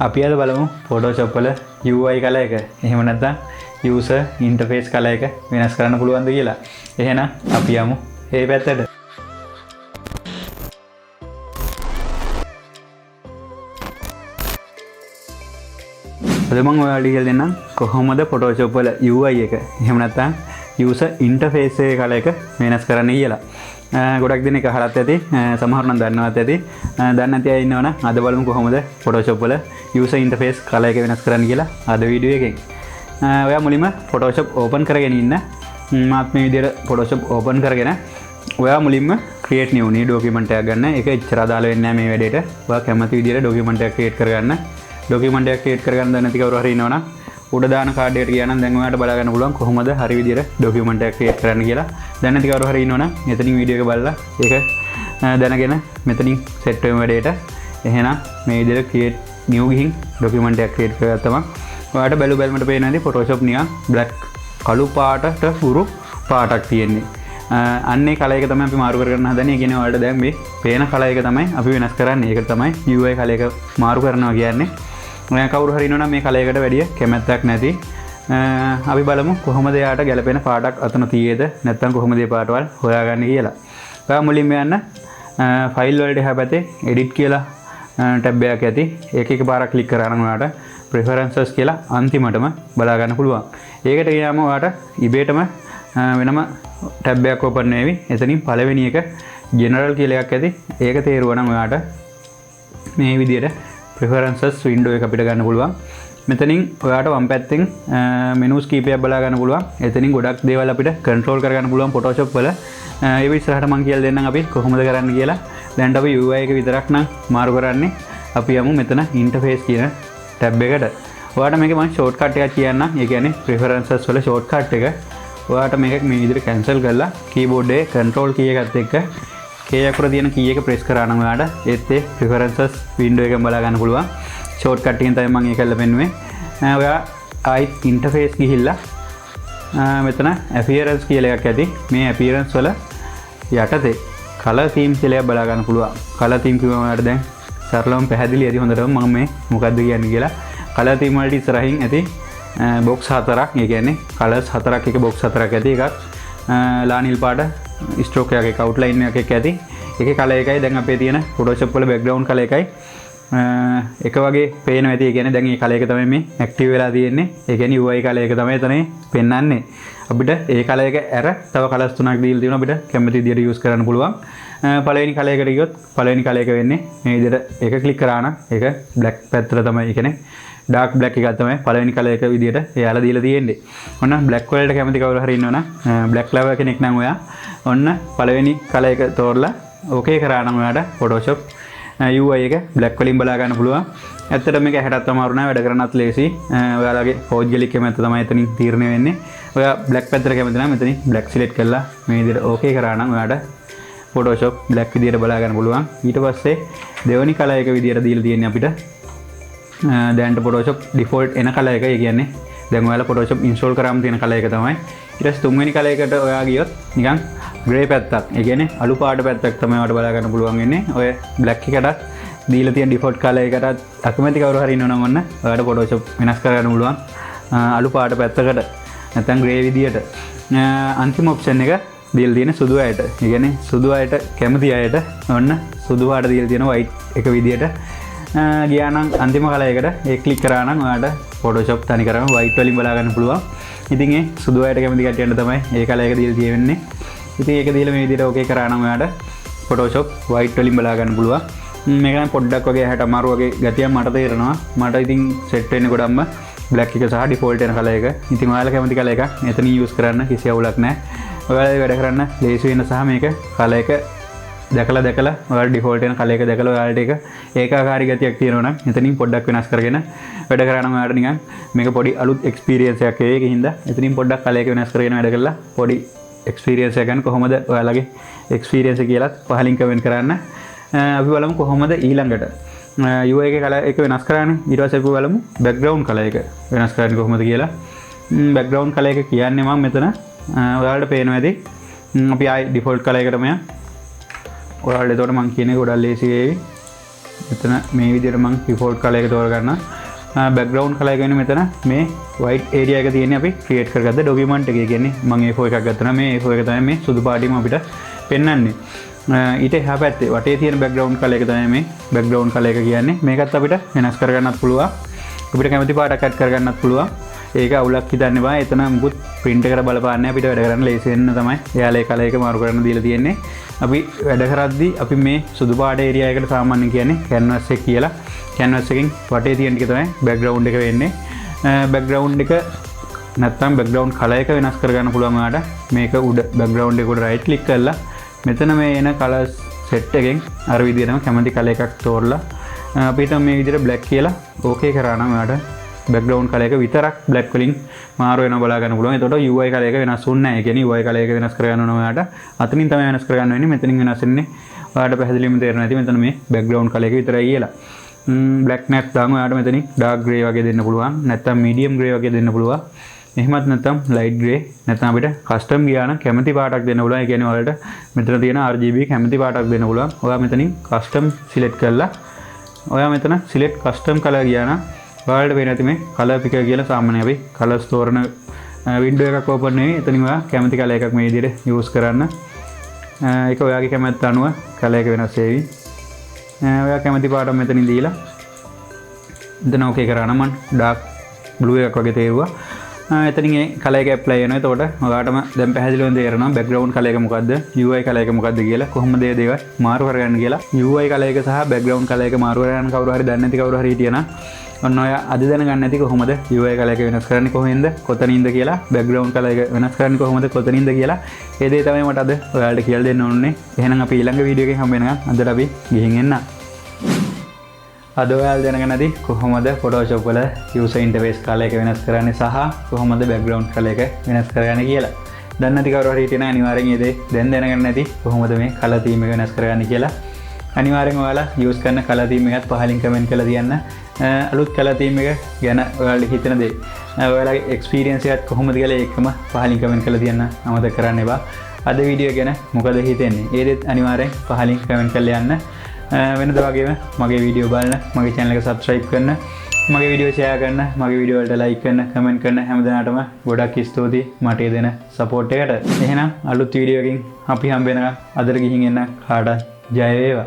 අපි අද බලමු Photoshop වල UI කලර් එක එහෙම නැත්නම් user interface කලර් එක වෙනස් කරන්න පුළුවන්ද කියලා. එහෙනම් අපි යමු මේ පැත්තට. අද මම ඔයාලට කියලා දෙන්නම් කොහොමද Photoshop වල UI එක එහෙම නැත්නම් user interface එකේ කලර් එක වෙනස් කරන්න කියලා. ගොඩක් දෙනෙක් අහලත් ඇති සමහරව නම් දන්නවත් ඇති දන්නේ නැති අය ඉන්නවනම් අද බලමු කොහොමද Photoshop වල user interface කලර් එක වෙනස් කරන්න කියලා අද වීඩියෝ එකෙන්. ඔයා මුලින්ම Photoshop open කරගෙන ඉන්න. මාත් මේ විදිහට Photoshop open කරගෙන ඔයා මුලින්ම create new document එකක් ගන්න. ඒක එච්චර අදාළ වෙන්නේ නැහැ මේ වැඩේට. ඔයා කැමති විදිහට document එකක් create කරගන්න. document එකක් create කරගන්න දන්නේ නැති කවුරු හරි ඉන්නවනම් උඩ දාන කාඩ් එකට ගියා නම් දැන් ඔයාලට බලා ගන්න පුළුවන් කොහොමද හරි විදිහට document එකක් create කරන්න කියලා. දැන් නැති කවුරු හරි ඉන්නවනම් මෙතනින් වීඩියෝ එක බලලා ඒක දැනගෙන මෙතනින් set වෙන වැඩේට එහෙනම් මේ විදිහට create new ගිහින් document එකක් create කරගත්තම ඔයාලට බැලුමට පේන හැටි Photoshop නිකන් black කළු පාටට උරු පාටක් තියෙන්නේ. අන්නේ කලර් එක තමයි අපි මාරු කරගන්න හදන්නේ. ඒ කියන්නේ ඔයාලට දැන් මේ පේන කලර් එක තමයි අපි වෙනස් කරන්නේ. ඒක තමයි UI කලර් එක මාරු කරනවා කියන්නේ. කවුරු හරි ඉන්නවනම් මේ කලර් එකට වැඩිය කැමැත්තක් නැති අපි බලමු කොහොමද යාට ගැලපෙන පාටක් අතන තියෙද නැත්නම් කොහොමද මේ පාටවල් හොයාගන්නේ කියලා. ඔයා මුලින්ම යන්න ෆයිල් වලට එහා පැත්තේ edit කියලා ටැබ් එකක් ඇති. ඒක එකපාරක් ක්ලික් කරා නම් ඔයාට preferences කියලා අන්තිමටම බලා ගන්න පුළුවන්. ඒකට ගියාම ඔයාට ඉබේටම වෙනම ටැබ් එකක් open වෙවි. එතනින් පළවෙනි එක general කියලා එකක් ඇති. ඒක තේරුවා නම් ඔයාට මේ විදිහට preferences window එක අපිට ගන්න පුළුවන්. මෙතනින් ඔයාට වම් පැත්තෙන් menus කීපයක් බලා ගන්න පුළුවන්. එතනින් ගොඩක් දේවල් අපිට control කරගන්න පුළුවන් Photoshop වල. ඒ ඉස්සරහට මම කියලා දෙන්නම් අපි කොහොමද කරන්න කියලා. දැන් අපි UI එක විතරක් නම් මාරු කරන්නේ. අපි යමු මෙතන interface කියන tab එකට. ඔයාට මේක මම shortcut එකක් කියන්නම්. ඒ කියන්නේ preferences වල shortcut එක. ඔයාට මේක මේ විදිහට cancel කරලා keyboard එකේ control key එකත් එක්ක K අකුර තියෙන key එක press කරා නම් ඔයාට ඒත් ඒ preferences window එකෙන් බලා ගන්න පුළුවන්. shortcut එකෙන් තමයි මම ඒක කරලා පෙන්නුවේ. ඔයා ආයි interface ගිහිල්ලා මෙතන appearance කියලා එකක් ඇති. මේ appearance වල යටතේ color theme කියලා බලා ගන්න පුළුවන්. color theme කිව්වම ඔයාට දැන් සරලවම පැහැදිලි ඇති හොඳටම මම මේ මොකද්ද කියන්නේ කියලා. color theme වලට ඉස්සරහින් ඇති box හතරක්. ඒ කියන්නේ colors හතරක් එක box හතරක් ඇති. එකක් ලානිල් පාට stroke එකක outline එකක් ඇති. ඒකේ color එකයි දැන් අපේ තියෙන Photoshop වල background color එකයි එක වගේ පේනවා ඇති. ඒ කියන්නේ දැන් මේ color එක තමයි මේ active වෙලා තියෙන්නේ. ඒ කියන්නේ UI color එක තමයි එතන පෙන්වන්නේ. අපිට ඒ color එක ඇර තව colors තුනක් දීලා තියෙනවා. අපිට කැමති විදිහට use කරන්න පුළුවන්. පළවෙනි color එකට ගියොත් පළවෙනි color එක වෙන්නේ මේ විදිහට ඒක click කරා නම් ඒක black පැත්තට තමයි. ඒ කියන්නේ dark black එකක් තමයි පළවෙනි color එක විදිහට එයාලා දීලා තියෙන්නේ. ඔන්න black වලට කැමති කවුරු හරි ඉන්නවනම් black lover කෙනෙක් නම් ඔයා ඔන්න පළවෙනි color එක තෝරලා okay කරා නම් ඔයාට Photoshop UI එක black වලින් බලා ගන්න පුළුවන්. ඇත්තටම මේක 60ත් අමාරු නෑ වැඩ කරන්නත් ලේසි. ඔයාලගේ පෞද්ගලික කැමැත්ත තමයි එතනින් තීරණය වෙන්නේ. ඔයා black පැත්තට කැමති නම් මෙතනින් black select කරලා මේ විදිහට okay කරා නම් ඔයාට Photoshop black විදිහට බලා ගන්න පුළුවන්. ඊට පස්සේ දෙවෙනි color එක විදිහට දීලා තියෙන්නේ අපිට දැන්ට Photoshop default එන color එක. ඒ කියන්නේ දැන් ඔයාලා Photoshop install කරාම තියෙන color එක තමයි. ඊට පස්සේ තුන්වෙනි color එකට ඔයා ගියොත් නිකන් grey පැත්තක්. ඒ කියන්නේ අලු පාට පැත්තක් තමයි ඔයාලට බලා ගන්න පුළුවන් වෙන්නේ. ඔය black එකට දීලා තියෙන default color එකට අකමැති කවුරු හරි ඉන්නවනම් ඔන්න ඔයාලට Photoshop වෙනස් කරගන්න පුළුවන් අලු පාට පැත්තකට නැත්නම් grey විදියට. අන්තිම option එක දීලා තියෙන සුදු අයට. ඒ කියන්නේ සුදු අයට කැමති අයට ඔන්න සුදු පාට දීලා තියෙන white එක විදියට ගියා නම් අන්තිම color එකට ඒ click කරා නම් ඔයාලට Photoshop තනි කරම white වලින් බලා ගන්න පුළුවන්. ඉතින් ඒ සුදු අයට කැමති කට්ටියන්ට තමයි ඒ color එක දීලා තියෙන්නේ. ඉතින් ඒක දීලා මේ විදිහට okay කරා නම් ඔයාලට Photoshop white වලින් බලා ගන්න පුළුවන්. මේක නම් පොඩ්ඩක් වගේ හැට අමාරු වගේ ගතියක් මට තේරෙනවා. මට ඉතින් set වෙන්නේ ගොඩක්ම black එක සහ default වෙන color එක. ඉතින් ඔයාලා කැමති color එකක් එතනින් use කරන්න කිසි අවුලක් නැහැ. ඔයාලා වැඩ කරන්න ලේසි වෙන සහ මේක color එක දැකලා ඔයාලා default වෙන color එක දැකලා ඔයාලට ඒක ඒකාකාරී ගතියක් තියෙනවා නම් එතනින් පොඩ්ඩක් වෙනස් කරගෙන වැඩ කරා නම් ඔයාලට නිකන් මේක පොඩි අලුත් experience එකක් වෙයි. ඒකින්ද එතනින් පොඩ්ඩක් color එක වෙනස් කරගෙන වැඩ කළා පොඩි experience එක ගන්න කොහොමද ඔයාලගේ experience එක කියලා පහලින් comment කරන්න. අපි බලමු කොහොමද ඊළඟට UI එකේ color එක වෙනස් කරන්නේ. ඊට පස්සේ අපි බලමු background color එක වෙනස් කරන්නේ කොහොමද කියලා. background color එක කියන්නේ මම මෙතන ඔයාලට පේනවා ඇති. අපි ආයි default color එකටම යන්න. ඔයාලට එතකොට මම කියන්නේ ගොඩක් ලේසි වෙයි. මෙතන මේ විදිහට මම ඩිෆෝල්ට් කලර් එක තෝරගන්නවා. බෑග්ග්‍රවුන්ඩ් කලර් එක කියන්නේ මෙතන මේ white area එක තියෙන්නේ අපි ක්‍රියේට් කරගත්ත ડોකියුමන්ට් එකේ කියන්නේ මම A4 එකක් ගත්තා නම් මේ A4 එක තමයි මේ සුදු පාටින්ම අපිට පෙන්වන්නේ. ඊට එහා පැත්තේ වටේ තියෙන බෑග්ග්‍රවුන්ඩ් කලර් එක තමයි මේ බෑග්ග්‍රවුන්ඩ් කලර් එක කියන්නේ. මේකත් අපිට වෙනස් කරගන්නත් පුළුවන්. අපිට කැමති පාටක් ඇඩ් කරගන්නත් පුළුවන්. ඒක අවුලක් හිතන්න එපා. එතන මුකුත් print එකට බලපාන්නේ අපිට වැඩ කරන්න ලේසි වෙන්න තමයි එයාලා ඒ කලර් එක මාරු කරන්න දීලා තියෙන්නේ. අපි වැඩ කරද්දී අපි මේ සුදු පාට ඒරියා එකට සාමාන්‍යයෙන් කියන්නේ canvas එක කියලා. canvas එකෙන් වටේ තියෙන ටික තමයි background එක වෙන්නේ. background එක නැත්නම් background color එක වෙනස් කරගන්න පුළුවන් ඔයාලට. මේක උඩ background එක උඩ right click කරලා මෙතන මේ එන color set එකෙන් අර විදිහටම කැමති color එකක් තෝරලා අපිට මේ විදිහට black කියලා okay කරා නම් ඔයාලට background color එක විතරක් black වලින් මාරු වෙනවා බලා ගන්න පුළුවන්. එතකොට UI color එක වෙනස් වෙන්නේ නැහැ. ඒ කියන්නේ UI color එක වෙනස් කරගන්න ඕන ඔයාලට. අතනින් තමයි වෙනස් කරගන්න වෙන්නේ. මෙතනින් වෙනස් වෙන්නේ ඔයාලට පැහැදිලිවම තේරෙනවා ඇති මෙතන මේ background color එක විතරයි කියලා. black නැත්නම් ඔයාලට මෙතනින් dark grey වගේ දෙන්න පුළුවන්. නැත්නම් medium grey වගේ දෙන්න පුළුවන්. එහෙමත් නැත්නම් light grey නැත්නම් අපිට custom ගියා නම් කැමති පාටක් දෙන්න පුළුවන්. ඒ කියන්නේ ඔයාලට මෙතන තියෙන RGB කැමති පාටක් දෙන්න පුළුවන්. ඔයා මෙතනින් custom select කරලා ඔයා මෙතන select custom color ගියා නම් ඔයාලට වෙන ඇති මේ color picker කියලා සාමාන්‍යයෙන් අපි colors තෝරන window එකක් open වෙන්නේ. එතනින් ඔයා කැමති color එකක් මේ විදිහට use කරන්න. ඒක ඔයාගේ කැමැත්ත අනුව color එක වෙනස් වෙවි. ඔයා කැමති පාට මෙතනින් දීලා එතන okay කරා නම් මම dark blue එකක් වගේ තේරුවා. එතනින් ඒ color එක apply වෙනවා. එතකොට ඔයාලටම දැන් පැහැදිලිවම තේරෙනවා background color එක මොකද්ද UI color එක මොකද්ද කියලා කොහොමද මේ දේවල් මාරු කරගන්න කියලා. UI color එක සහ background color එක මාරු කරගන්න කවුරු හරි දන්නේ නැති කවුරු හරි හිටියනම් ඔන්න ඔය අද දැනගන්න නැති කොහොමද UI color එක වෙනස් කරන්නේ කොහෙන්ද කොතනින්ද කියලා background color එක වෙනස් කරන්නේ කොහොමද කොතනින්ද කියලා ඒ දේ තමයි මට අද ඔයාලට කියලා දෙන්න ඕනේ. එහෙනම් අපි ඊළඟ වීඩියෝ එකේ හම්බ වෙනකම් අදට අපි ගිහින් එන්න. අද ඔයාලා දැනගන්න ඇති කොහොමද Photoshop වල user interface color එක වෙනස් කරන්නේ සහ කොහොමද background color එක වෙනස් කරන්නේ කියලා. දන්නේ නැති කවුරු හරි හිටියනම් අනිවාර්යෙන් මේ දේ දැන් දැනගන්න ඇති කොහොමද මේ color theme එක වෙනස් කරන්නේ කියලා. අනිවාර්යෙන් ඔයාලා use කරන color theme එකත් පහලින් comment කරලා තියන්න. අලුත් color theme එක ගැන ඔයාලට හිතෙන දේ ඔයාලගේ experience එකත් කොහොමද කියලා ඒකම පහලින් comment කරලා තියන්න අමතක කරන්න එපා. අද වීඩියෝ ගැන මොකද හිතෙන්නේ? ඒ දෙත් අනිවාර්යෙන් පහලින් comment කරලා යන්න. වෙනද වගේම මගේ වීඩියෝ බලන්න, මගේ channel එක subscribe කරන්න, මගේ වීඩියෝ share කරන්න, මගේ වීඩියෝ වලට like කරන්න, comment කරන්න හැමදාටම ගොඩක් ස්තුතියි මට දෙන support එකට. එහෙනම් අලුත් වීඩියෝ එකකින් අපි හම්බ වෙනකම් අදට ගිහින් එන්න කාටත් ජය වේවා.